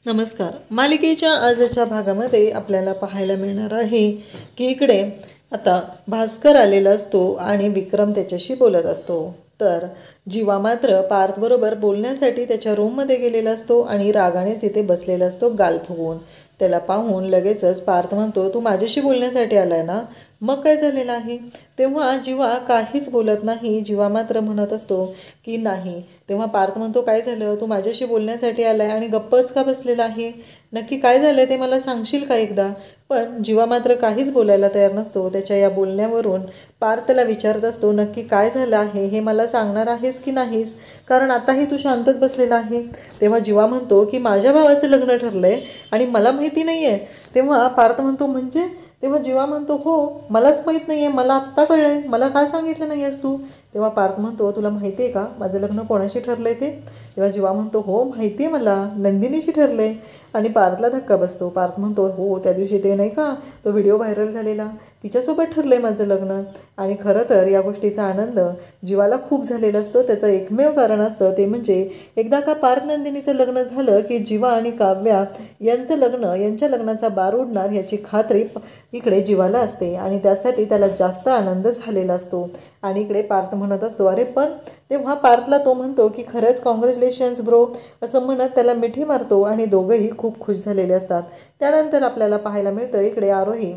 नमस्कार. मालिकेच्या आजच्या भागामध्ये आपल्याला पाहायला मिळणार आहे की इकडे आता भास्कर आलेला असतो आणि विक्रम त्याच्याशी बोलत असतो. तर जीवा मात्र पार्थबरोबर बोलण्यासाठी त्याच्या रूममध्ये गेलेला असतो आणि रागाने तिथे बसलेला असतो गाल फुगवून. त्याला पाहून लगेचच पार्थ म्हणतो, तू माझ्याशी बोलण्यासाठी आलाय ना, मग काय झालेलं आहे. तेव्हा जीवा काहीच बोलत नाही. जीवा मात्र म्हणत असतो की नाही. तेव्हा पार्थ म्हणतो, काय झालं, तू माझ्याशी बोलण्यासाठी आलाय आणि गप्पच का बसलेला आहे, नक्की काय झालं ते मला सांगशील का एकदा. पण जीवा मात्र काहीच बोलायला तयार नसतो. त्याच्या या बोलण्यावरून पार्थ त्याला विचारत असतो, नक्की काय झालं आहे हे मला सांगणार आहेस की नाहीस, कारण आताही तू शांतच बसलेला आहे. तेव्हा जीवा म्हणतो की माझ्या भावाचं लग्न ठरलंय आणि मला माहिती नाही आहे. तेव्हा पार्थ म्हणतो म्हणजे. तेव्हा जीवा म्हणतो, हो मलाच माहीत नाही आहे, मला आत्ता कळलं आहे, मला काय सांगितलं नाही आहेस तू. तेव्हा पार्थ म्हणतो, तुला माहिती आहे का माझं लग्न कोणाशी ठरलं आहे ते. तेव्हा जीवा म्हणतो, हो माहिती आहे मला, नंदिनीशी ठरलं आहे. आणि पार्थला धक्का बसतो. पार्थ म्हणतो, हो त्या दिवशी ते नाही का तो व्हिडिओ व्हायरल झालेला, तिच्यासोबत ठरलं आहे माझं लग्न. आणि खरं तर या गोष्टीचा आनंद जीवाला खूप झालेला असतो. त्याचं एकमेव कारण असतं ते म्हणजे एकदा का पार्थ नंदिनीचं लग्न झालं की जीवा आणि काव्या यांचं लग्न, यांच्या लग्नाचा बार उडणार याची खात्री इकडे जीवाला असते आणि त्यासाठी त्याला जास्त आनंद झालेला असतो. आणि इकडे पार्थ म्हणत असतो, अरे पण. तेव्हा पार्थला तो म्हणतो की खरंच कॉंग्रॅच्युलेशन्स ब्रो, असं म्हणत त्याला मिठी मारतो आणि दोघंही खूप खुश झालेले असतात. त्यानंतर आपल्याला पाहायला मिळतं इकडे आरोही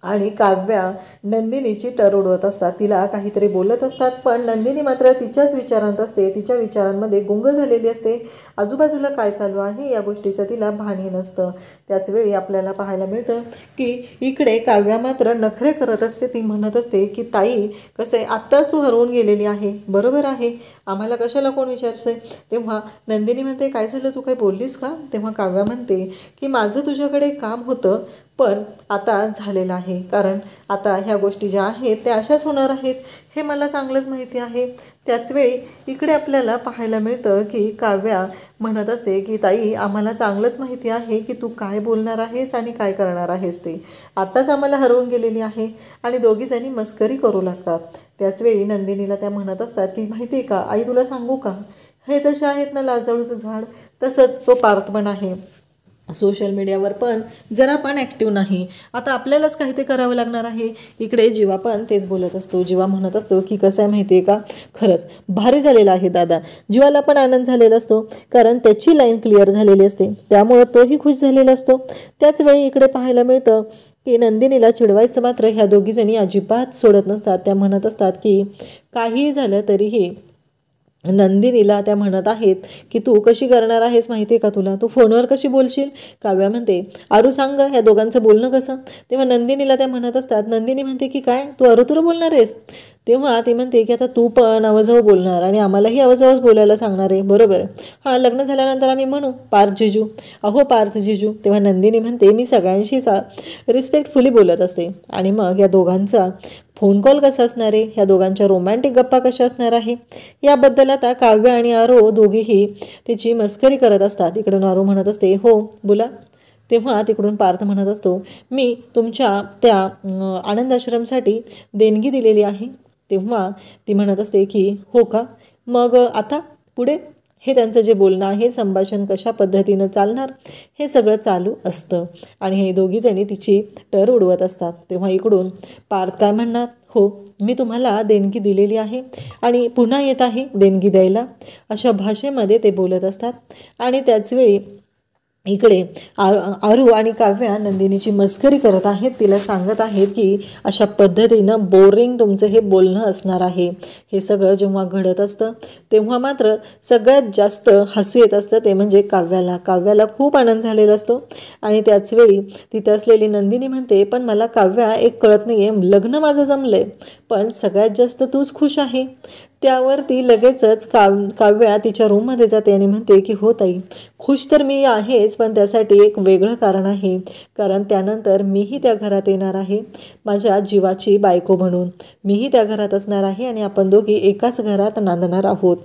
आणि काव्या नंदिनीची टर उडवत असतात. तिला काहीतरी बोलत असतात, पण नंदिनी मात्र तिच्याच विचारांत असते. तिच्या विचारांमध्ये गुंग झालेली असते. आजूबाजूला काय चालू आहे या गोष्टीचं तिला भानही नसतं. त्याचवेळी आपल्याला पाहायला मिळतं की इकडे काव्या मात्र नखरे करत असते. ती म्हणत असते की ताई, कसं आहे, आत्ताच तू हरवून गेलेली आहे, बरोबर आहे, आम्हाला कशाला कोण विचारतंय. तेव्हा नंदिनी म्हणते, काय झालं, तू काही बोललीस का. तेव्हा काव्या म्हणते की माझं तुझ्याकडे काम होतं, पण आता झालेलं आहे, कारण आता ह्या गोष्टी ज्या आहेत त्या अशाच होणार आहेत हे मला चांगलंच माहिती आहे. त्याचवेळी इकडे आपल्याला पाहायला मिळतं की काव्या म्हणत असते की ताई, आम्हाला चांगलंच माहिती आहे की तू काय बोलणार आहेस आणि काय करणार आहेस ते. आत्ताच आम्हाला हरवून गेलेली आहे. आणि दोघीजणी मस्करी करू लागतात. त्याचवेळी नंदिनीला त्या म्हणत असतात की माहिती आहे का आई, तुला सांगू का, हे जसे आहेत ना लाजळूचं झाड, तसंच तो पार्थ पण आहे. सोशल मीडियावर पण जरा पण ॲक्टिव्ह नाही. आता आपल्यालाच काही ते करावं लागणार आहे. इकडे जीवा पण तेच बोलत असतो. जीवा म्हणत असतो की कसं आहे माहिती आहे का, खरंच भारी झालेलं आहे दादा. जीवाला पण आनंद झालेला असतो, कारण त्याची लाईन क्लिअर झालेली असते, त्यामुळं तोही खुश झालेला असतो. त्याचवेळी इकडे पाहायला मिळतं की नंदिनीला चिडवायचं मात्र ह्या दोघीजणी अजिबात सोडत नसतात. त्या म्हणत असतात की काहीही झालं तरीही नंदिनीला त्या म्हणत आहेत की तू कशी करणार आहेस माहिती आहे का तुला, तू फोनवर कशी बोलशील. काव्या म्हणते, आरू सांग ह्या दोघांचं बोलणं कसं. तेव्हा नंदिनीला त्या म्हणत असतात, नंदिनी म्हणते की काय तू अरुतुरं बोलणार आहेस. तेव्हा ती म्हणते की आता तू पण आवाजावर बोलणार आणि आम्हालाही आवाजावरच बोलायला सांगणार आहे, बरोबर. हां, लग्न झाल्यानंतर आम्ही म्हणू पार्थ जिजू, अहो पार्थ जिजू. तेव्हा नंदिनी म्हणते, मी सगळ्यांशीच रिस्पेक्टफुली बोलत असते. आणि मग या दोघांचा फोन कॉल कसा असणार आहे, ह्या दोघांच्या रोमॅन्टिक गप्पा कशा असणार आहे, याबद्दल आता काव्य आणि आरो दोघीही तिची मस्करी करत असतात. इकडून आरो म्हणत असते, हो बोला. तेव्हा तिकडून पार्थ म्हणत असतो, मी तुमच्या त्या आनंद आश्रमसाठी देणगी दिलेली आहे. तेव्हा ती म्हणत असते की हो का, मग आता पुढे हे त्यांचं जे बोलणं आहे, संभाषण कशा पद्धतीनं चालणार, हे सगळं चालू असतं आणि हे दोघीजणी तिची टर उडवत असतात. तेव्हा इकडून पार्थ काय म्हणणार, हो मी तुम्हाला देणगी दिलेली आहे आणि पुन्हा येत आहे देणगी द्यायला, अशा भाषेमध्ये ते बोलत असतात. आणि त्याचवेळी इकडे आरू आणि काव्या नंदिनीची मस्करी करत आहेत. तिला सांगत आहेत की अशा पद्धतीनं बोरिंग तुमचं हे बोलणं असणार आहे. हे सगळं जेव्हा घडत असतं तेव्हा मात्र सगळ्यात जास्त हसू येत असतं ते म्हणजे काव्याला खूप आनंद झालेला असतो. आणि त्याचवेळी तिथं असलेली नंदिनी म्हणते, पण मला काव्या एक कळत नाही आहे, लग्न माझं जमलं आहे पण सगळ्यात जास्त तूच खुश आहे. त्यावर ती लगेचच काव्या तिच्या रूममध्ये जाते आणि म्हणते की हो ताई, खुश तर मी आहेच, पण त्यासाठी एक वेगळं कारण आहे, कारण त्यानंतर मीही त्या घरात येणार आहे माझ्या जीवाची बायको म्हणून. मीही त्या घरात असणार आहे आणि आपण दोघी एकाच घरात नांदणार आहोत.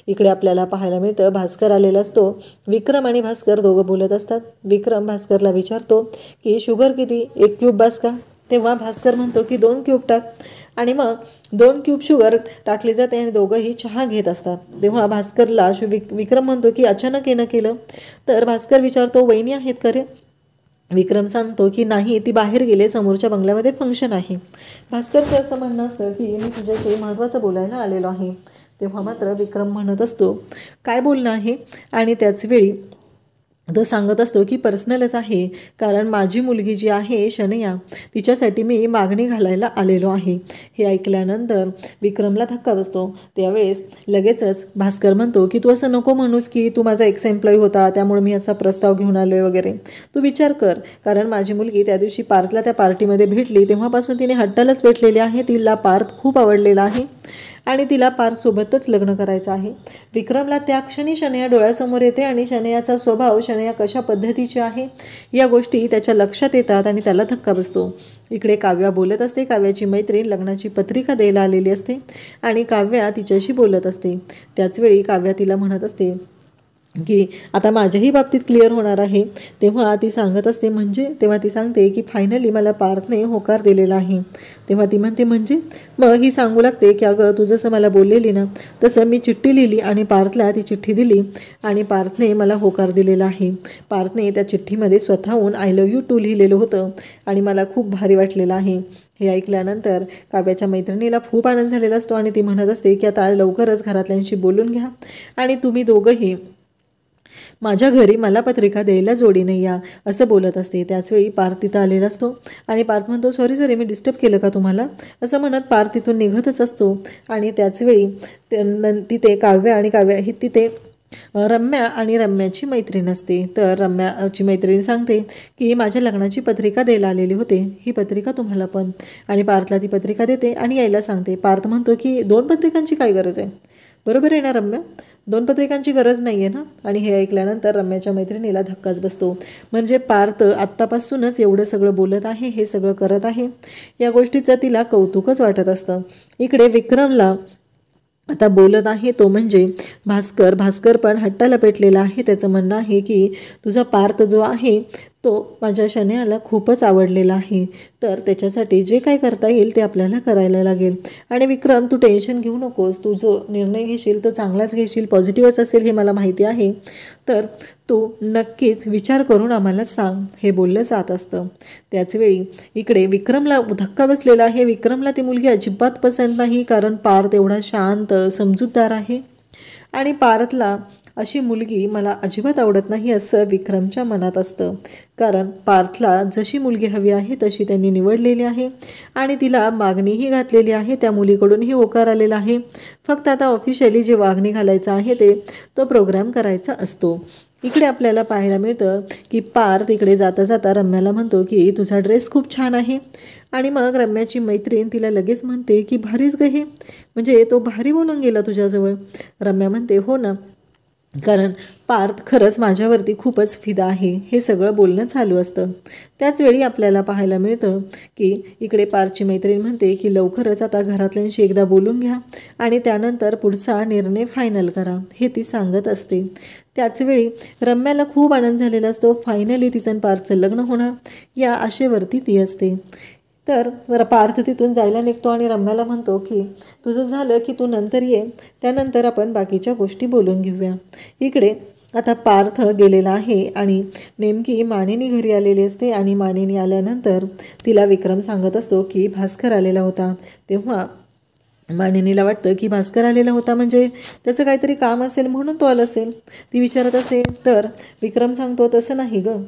इकडे आपल्याला पाहायला मिळतं भास्कर आलेला असतो. विक्रम आणि भास्कर दोघं बोलत असतात. विक्रम भास्करला विचारतो की शुगर किती, 1 क्यूब बस का. तेव्हा भास्कर म्हणतो की 2 क्यूब टाक. आणि मग 2 क्यूब शुगर टाकली जाते आणि दोघंही चहा घेत असतात. तेव्हा भास्करला विक्रम म्हणतो की अचानक येणं केलं. तर भास्कर विचारतो, वहिनी आहेत का रे? विक्रम सांगतो की नाही, ती बाहेर गेले, समोरच्या बंगल्यामध्ये फंक्शन आहे. भास्करचं असं म्हणणं असतं की मी तुझ्याशी महत्त्वाचं बोलायला आलेलो आहे. तेव्हा मात्र विक्रम म्हणत असतो, काय बोलणं आहे? आणि त्याचवेळी तो सांगत असतो की पर्सनलच आहे, कारण माझी मुलगी जी आहे शनया, तिच्यासाठी मी मागणी घालायला आलेलो आहे. हे ऐकल्यानंतर विक्रमला धक्का बसतो. त्यावेळेस लगेचच भास्कर म्हणतो की तू असं नको म्हणूस की तू माझा एक्स एम्प्लॉई होता त्यामुळे मी असा प्रस्ताव घेऊन आलो आहे वगैरे. तू विचार कर, कारण माझी मुलगी त्या दिवशी पार्थला त्या पार्टीमध्ये भेटली तेव्हापासून तिने हट्टालाच भेटलेली आहे. तिला पार्थ खूप आवडलेला आहे आणि तिला पार्थसोबतच लग्न करायचं आहे. विक्रमला त्या क्षणी शनया डोळ्यासमोर येते आणि शनयाचा स्वभाव, शनया कशा पद्धतीची आहे या गोष्टी त्याच्या लक्षात येतात आणि त्याला धक्का बसतो. इकडे काव्या बोलत असते. काव्याची मैत्रीण लग्नाची पत्रिका द्यायला आलेली असते आणि काव्या तिच्याशी बोलत असते. त्याचवेळी काव्या तिला म्हणत असते की आता माझ्याही बाबतीत क्लिअर होणार आहे. तेव्हा ती सांगत असते तेव्हा ती सांगते की फायनली मला पार्थने होकार दिलेला आहे. तेव्हा ती म्हणते म्हणजे? मग ही सांगू लागते की अगं तू जसं मला बोललेली ना तसं मी चिठ्ठी लिहिली आणि पार्थला ती चिठ्ठी दिली आणि पार्थने मला होकार दिलेला आहे. पार्थने त्या चिठ्ठीमध्ये स्वतःहून आय लव्ह यू टू लिहिलेलं होतं आणि मला खूप भारी वाटलेलं आहे. हे ऐकल्यानंतर काव्याच्या मैत्रिणीला खूप आनंद झालेला असतो आणि ती म्हणत असते की आता लवकरच घरातल्यांशी बोलून घ्या आणि तुम्ही दोघंही माझ्या घरी मला पत्रिका द्यायला जोडीने या, असं बोलत असते. त्याचवेळी पार्थ तिथं आलेला असतो आणि पार्थ म्हणतो सॉरी मी डिस्टर्ब केलं का तुम्हाला, असं म्हणत पार्थ तिथून निघतच असतो. आणि त्याचवेळी तिथे काव्या ही तिथे रम्या आणि रम्याची मैत्रीण असते. तर रम्याची मैत्रीण सांगते की माझ्या लग्नाची पत्रिका द्यायला आलेली होते, ही पत्रिका तुम्हाला पण. आणि पार्थला ती पत्रिका देते आणि यायला सांगते. पार्थ म्हणतो की 2 पत्रिकांची काय गरज आहे? बरोबर आहे ना रम्या, 2 पत्रिकांची गरज नाही आहे ना? आणि हे ऐकल्यानंतर रम्याच्या मैत्रिणीला धक्काच बसतो. म्हणजे पार्थ आत्तापासूनच एवढं सगळं बोलत आहे, हे सगळं करत आहे, या गोष्टीचं तिला कौतुकच वाटत असतं. इकडे विक्रमला आता बोलत आहे तो म्हणजे भास्कर पण हट्टाला पेटलेला आहे. त्याचं म्हणणं आहे की तुझा पार्थ जो आहे तो माझ्या शनयाला खूपच आवडलेला आहे, तर त्याच्यासाठी जे काय करता येईल ते आपल्याला करायला लागेल. आणि विक्रम तू टेन्शन घेऊ नकोस, तू जो निर्णय घेशील तो चांगलाच घेशील, पॉझिटिव्हच असेल हे मला माहिती आहे, तर तू नक्कीच विचार करून आम्हाला सांग, हे बोललं जात असतं. त्याचवेळी इकडे विक्रमला धक्का बसलेला आहे. विक्रमला ती मुलगी अजिबात पसंत नाही, कारण पार्थ एवढा शांत समजूतदार आहे आणि पार्थला अशी मुलगी मला अजिबात आवडत नाही असं विक्रमच्या मनात असतं. कारण पार्थला जशी मुलगी हवी आहे तशी त्यांनी निवडलेली आहे आणि तिला मागणीही घातलेली आहे, त्या मुलीकडूनही होकार आलेला आहे. फक्त आता ऑफिशियली जे मागणी घालायचं आहे तो प्रोग्राम करायचा असतो. इकडे आपल्याला पाहायला मिळतं की पार्थ इकडे जाता जाता रम्याला म्हणतो की तुझा ड्रेस खूप छान आहे. आणि मग रम्याची मैत्रीण तिला लगेच म्हणते की भारीच गं हे, म्हणजे तो भारी बोलून गेला तुझ्याजवळ. रम्या म्हणते हो ना, कारण पार्थ खरंच माझ्यावरती खूपच फिदा आहे, हे सगळं बोलणं चालू असतं. त्याचवेळी आपल्याला पाहायला मिळतं की इकडे पार्थची मैत्रीण म्हणते की लवकरच आता घरातल्यांशी एकदा बोलून घ्या आणि त्यानंतर पुढचा निर्णय फायनल करा, हे ती सांगत असते. त्याचवेळी रम्याला खूप आनंद झालेला असतो. फायनली तिचं पार्थचं लग्न होणार या आशेवरती ती असते. तर पार्थ तिथून जायला निघतो आणि रम्याला म्हणतो की तुझं झालं की तू नंतर ये, त्यानंतर आपण बाकीच्या गोष्टी बोलून घेऊया. इकडे आता पार्थ गेलेला आहे आणि नेमकी मानिनी घरी आलेली असते आणि मानिनी आल्यानंतर तिला विक्रम सांगत असतो की भास्कर आलेला होता. तेव्हा मानिनीला वाटतं की भास्कर आलेला होता म्हणजे त्याचं काहीतरी काम असेल म्हणून तो आला असेल. ती विचारत असते तर विक्रम सांगतो तसं नाही गं,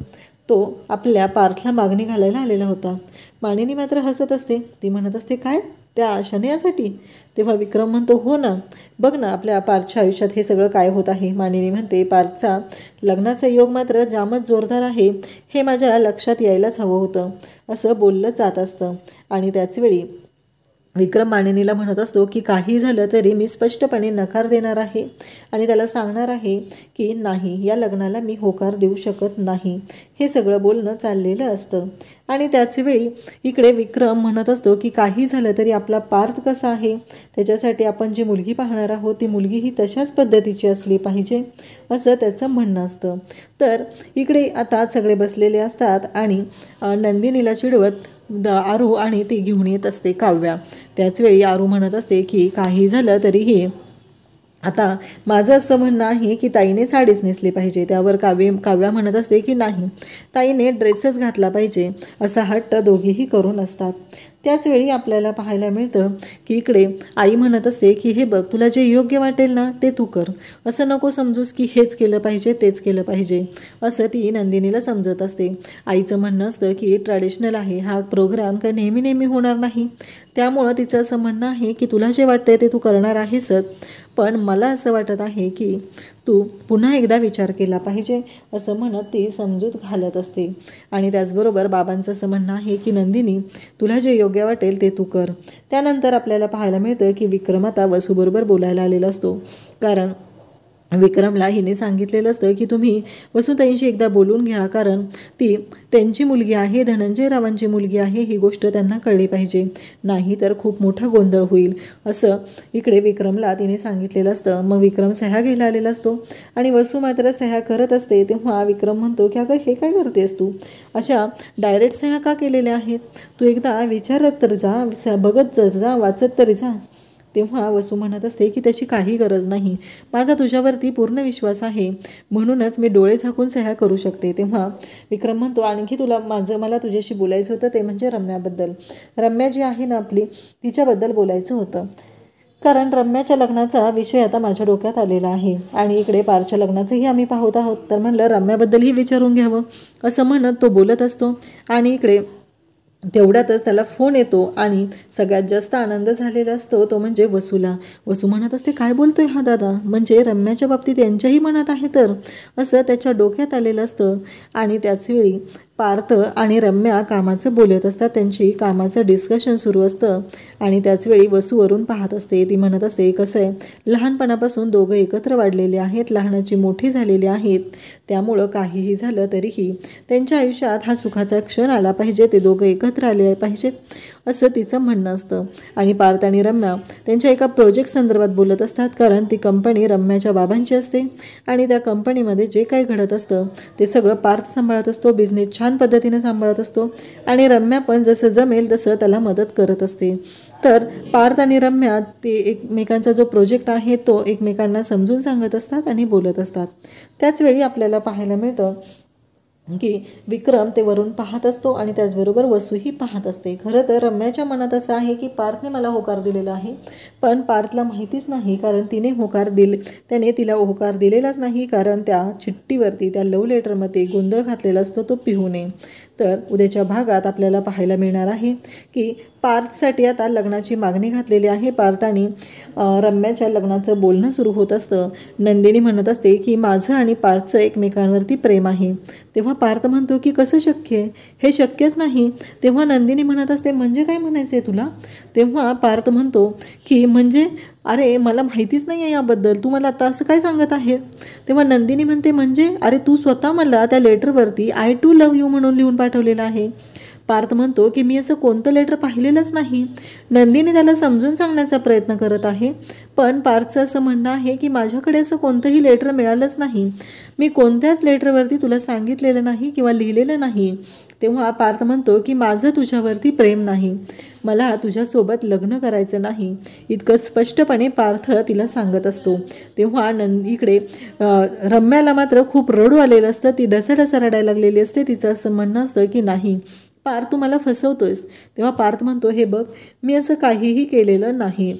तो आपल्या पार्थला मागणी घालायला आलेला होता. मानिनी मात्र हसत असते. ती म्हणत असते काय, त्या शनयासाठी? तेव्हा विक्रम म्हणतो हो ना, बघ ना आपल्या पार्थच्या आयुष्यात हे सगळं काय होत आहे. मानिनी म्हणते पार्थचा लग्नाचा योग मात्र जामच जोरदार आहे, हे माझ्या लक्षात यायलाच हवं होतं, असं बोललं जात असतं. आणि त्याचवेळी विक्रम मानिनीला म्हणत असतो की काही झालं तरी मी स्पष्टपणे नकार देणार आहे आणि त्याला सांगणार आहे की नाही, या लग्नाला मी होकार देऊ शकत नाही, हे सगळं बोलणं चाललेलं असतं. आणि त्याचवेळी इकडे विक्रम म्हणत असतो की काही झालं तरी आपला पार्थ कसा आहे त्याच्यासाठी आपण जी मुलगी पाहणार आहोत ती मुलगी ही तशाच पद्धतीची असली पाहिजे, असं त्याचं म्हणणं असतं. तर इकडे आता सगळे बसलेले असतात आणि नंदिनीला चिडवत आरू आणि ती घेऊन येत असते काव्या. त्याचवेळी आरू म्हणत असते की काही झालं तरीही आता माझं असं म्हणणं आहे की ताईने साडीच नेसली पाहिजे. त्यावर काव्या म्हणत असते की नाही, ताईने ड्रेसच घातला पाहिजे असा हट्ट दोघेही करून असतात. त्याचवेळी आपल्याला पाहायला मिळतं की इकडे आई म्हणत असते की हे बघ, तुला जे योग्य वाटेल ना ते तू कर, असं नको समजूस की हेच केलं पाहिजे तेच केलं पाहिजे, असं ती नंदिनीला समजत असते. आईचं म्हणणं असतं की ट्रॅडिशनल आहे, हा प्रोग्राम काय नेहमी नेहमी होणार नाही, त्यामुळं तिचं असं म्हणणं आहे की तुला जे वाटतंय ते तू करणार आहेसच, पण मला असं वाटत आहे की तू पुन्हा एकदा विचार केला पाहिजे, असं म्हणत ती समजूत घालत असते. आणि त्याचबरोबर बाबांचं असं म्हणणं आहे की नंदिनी, तुला जे योग्य वाटेल ते तू कर. त्यानंतर आपल्याला पाहायला मिळतं की विक्रम आता वसूबरोबर बोलायला आलेला असतो. कारण विक्रमला हिने सांगितलेलं असतं की तुम्ही वसुताईंशी एकदा बोलून घ्या, कारण ती त्यांची मुलगी आहे, धनंजय रावांची मुलगी आहे, ही गोष्ट त्यांना कळली पाहिजे, नाही तर खूप मोठा गोंधळ होईल, असं इकडे विक्रमला तिने सांगितलेलं असतं. मग विक्रम सह्या घ्यायला आलेला असतो आणि वसू मात्र सह्या करत असते. तेव्हा विक्रम म्हणतो की अगं हे काय करतेस तू, अशा डायरेक्ट सह्या का केलेल्या आहेत, तू एकदा विचारत तर जा, बघत जा, वाचत तरी जा. तेव्हा वसू म्हणत असते की त्याची काही गरज नाही, माझा तुझ्यावरती पूर्ण विश्वास आहे, म्हणूनच मी डोळे झाकून सह्या करू शकते. तेव्हा विक्रम म्हणतो आणखी मला तुझ्याशी बोलायचं होतं, ते म्हणजे रम्याबद्दल. रम्या जी आहे ना आपली, तिच्याबद्दल बोलायचं होतं, कारण रम्याच्या लग्नाचा विषय आता माझ्या डोक्यात आलेला आहे आणि इकडे पारच्या लग्नाचंही आम्ही पाहत आहोत, तर म्हणलं रम्याबद्दलही विचारून घ्यावं, असं म्हणत तो बोलत असतो. आणि इकडे तेवढ्यातच त्याला फोन येतो आणि सगळ्यात जास्त आनंद झालेला असतो तो म्हणजे वसूला. वसू म्हणत असते काय बोलतोय हा दादा, म्हणजे रम्याच्या बाबतीत यांच्याही मनात आहे तर, असं त्याच्या डोक्यात आलेलं असतं. आणि त्याचवेळी पार्थ आणि रम्या कामाचं बोलत असतात, त्यांची कामाचं डिस्कशन सुरू असतं. आणि त्याचवेळी वसूवरून पाहत असते, ती म्हणत असते कसं आहे, लहानपणापासून दोघं एकत्र वाढलेले आहेत, लहानाची मोठी झालेली आहेत, त्यामुळं काहीही झालं तरीही त्यांच्या आयुष्यात हा सुखाचा क्षण आला पाहिजे, ते दोघं एकत्र आले पाहिजेत, असं तिचं म्हणणं असतं. आणि पार्थ आणि रम्या त्यांच्या एका प्रोजेक्ट संदर्भात बोलत असतात, कारण ती कंपनी रम्याच्या बाबांची असते आणि त्या कंपनीमध्ये जे काही घडत असतं ते सगळं पार्थ सांभाळत असतो, बिझनेस छान पद्धतीने सांभाळत असतो आणि रम्या पण जसं जमेल तसं त्याला मदत करत असते. तर पार्थ आणि रम्या ते एकमेकांचा जो प्रोजेक्ट आहे तो एकमेकांना समजून सांगत असतात आणि बोलत असतात. त्याचवेळी आपल्याला पाहायला मिळतं की विक्रम ते वरून पाहत असतो आणि त्याचबरोबर वसूही पाहत असते. खरं तर रम्याच्या मनात असं आहे की पार्थने मला होकार दिलेला आहे, पण पार्थला माहितीच नाही, कारण त्याने तिला होकार दिलेलाच नाही, कारण त्या चिठ्ठीवरती त्या लव्ह लेटरमध्ये गोंधळ घातलेला असतो तो पिहूने. तर उद्याच्या भागात आपल्याला पाहायला मिळणार आहे की पार्थसाठी आता लग्नाची मागणी घातलेली आहे. पार्थ आणि रम्याच्या लग्नाचं बोलणं सुरू होत असतं. नंदिनी म्हणत असते की माझं आणि पार्थचं एकमेकांवरती प्रेम आहे. तेव्हा पार्थ म्हणतो की कसं शक्य आहे, हे शक्यच नाही. तेव्हा नंदिनी म्हणत असते म्हणजे काय म्हणायचं आहे तुला. तेव्हा पार्थ म्हणतो की म्हणजे अरे मला माहितीच नाही आहे याबद्दल, तू मला आता असं काय सांगत आहेस. तेव्हा नंदिनी म्हणते म्हणजे अरे तू स्वतः मला त्या लेटरवरती आय टू लव्ह यू म्हणून लिहून पाठवलेलं आहे. पार्थ म्हणतो की मी असं कोणतं लेटर पाहिलेलंच नाही. नंदिनी त्याला समजून सांगण्याचा प्रयत्न करत आहे, पण पार्थचं असं म्हणणं आहे की माझ्याकडे असं कोणतंही लेटर मिळालंच नाही, मी कोणत्याच लेटरवरती तुला सांगितलेलं नाही किंवा लिहिलेलं नाही. तेव्हा पार्थ म्हणतो की माझं तुझ्यावरती प्रेम नाही, मला तुझ्यासोबत लग्न करायचं नाही, इतकं स्पष्टपणे पार्थ तिला सांगत असतो. तेव्हा इकडे रम्याला मात्र खूप रडू आलेलं असतं, ती ढसाढसा रडायला लागलेली असते. तिचं असं म्हणणं असतं की नाही पार्थ तू मला फसवतोयस. तेव्हा पार्थ म्हणतो हे बघ मी असं काहीही केलेलं नाही.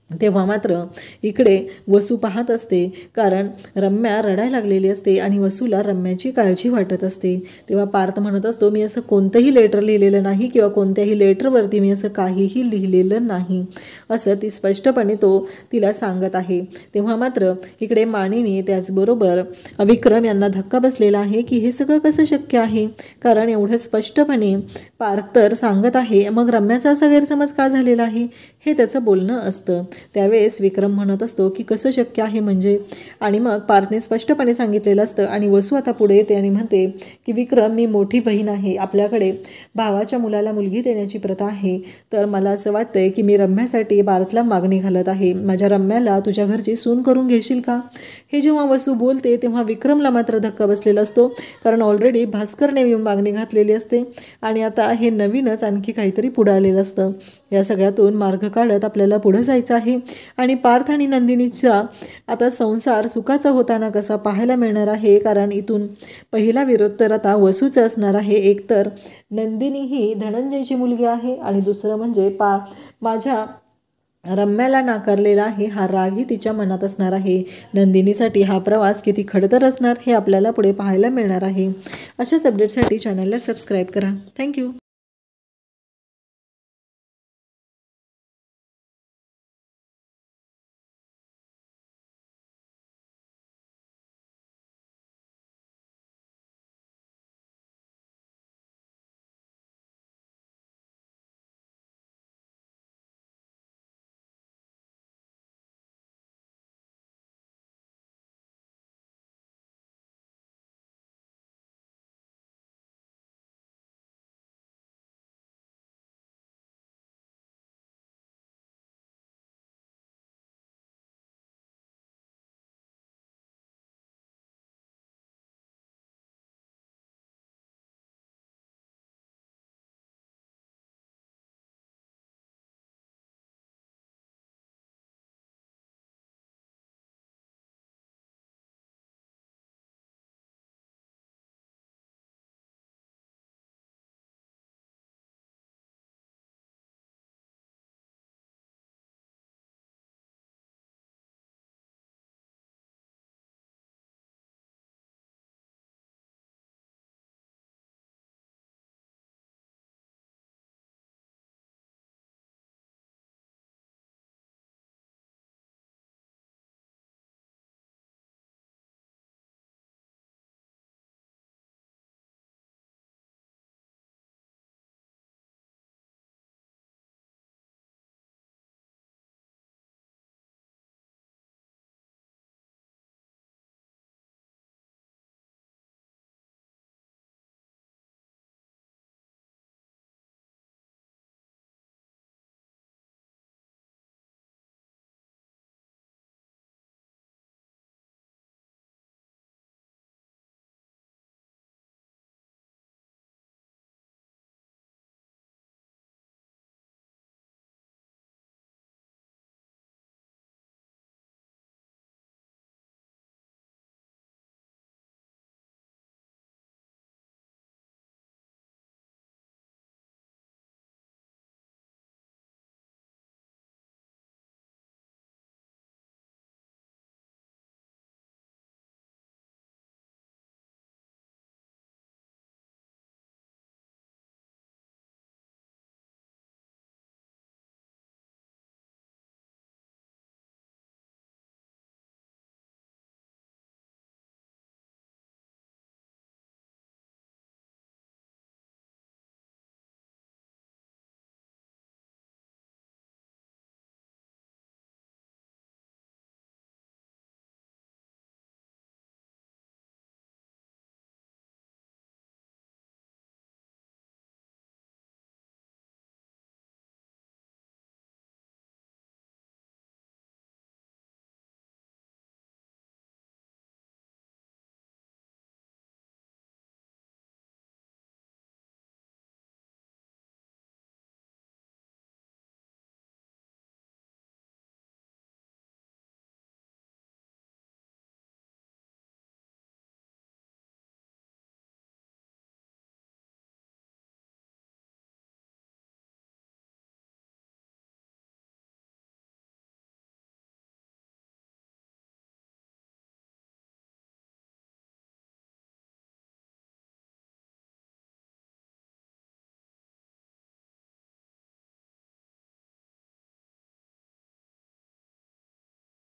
तेव्हा मात्र इकडे वसू पाहत असते, कारण रम्या रडायला लागलेली असते आणि वसूला रम्याची काळजी वाटत असते. तेव्हा पार्थ म्हणत असतो मी असं कोणतंही लेटर लिहिलेलं नाही किंवा कोणत्याही लेटरवरती मी असं काहीही लिहिलेलं नाही, असं ती स्पष्टपणे तिला सांगत आहे. तेव्हा मात्र इकडे मानिनी त्याचबरोबर विक्रम यांना धक्का बसलेला आहे की हे सगळं कसं शक्य आहे, कारण एवढं स्पष्टपणे पार्थ तर सांगत आहे, मग रम्याचा असा गैरसमज का झालेला आहे हे त्याचं बोलणं असतं. त्यावेळेस विक्रम म्हणत असतो की कसं शक्य आहे म्हणजे, आणि मग पार्थने स्पष्टपणे सांगितलेलं असतं आणि वसू आता पुढे येते आणि म्हणते की विक्रम, मी मोठी बहीण आहे, आपल्याकडे भावाच्या मुलाला मुलगी देण्याची प्रथा आहे, तर मला असं वाटतंय की मी रम्यासाठी पार्थला मागणी घालत आहे, माझ्या रम्याला तुझ्या घरची सून करून घेशील का? हे जेव्हा वसू बोलते तेव्हा विक्रमला मात्र धक्का बसलेला असतो, कारण ऑलरेडी भास्करने मागणी घातलेली असते आणि आता हे नवीनच आणखी काहीतरी पुढं आलेलं असतं. या सगळ्यातून मार्ग काढत आपल्याला पुढं जायचं आहे आणि पार्थ आणि नंदिनीचा आता संसार सुखाचा होताना कसा पाहायला मिळणार आहे, कारण इथून पहिला विरोध तर आता वसूचा असणार आहे. एकतर नंदिनी ही धनंजयची मुलगी आहे आणि दुसरं म्हणजे माझ्या रम्याला नाकारलेला आहे हा रागही तिच्या मनात असणार आहे. नंदिनीसाठी हा प्रवास किती खडतर असणार हे आपल्याला पुढे पाहायला मिळणार आहे. अशाच अपडेटसाठी चॅनलला सबस्क्राईब करा. थँक्यू.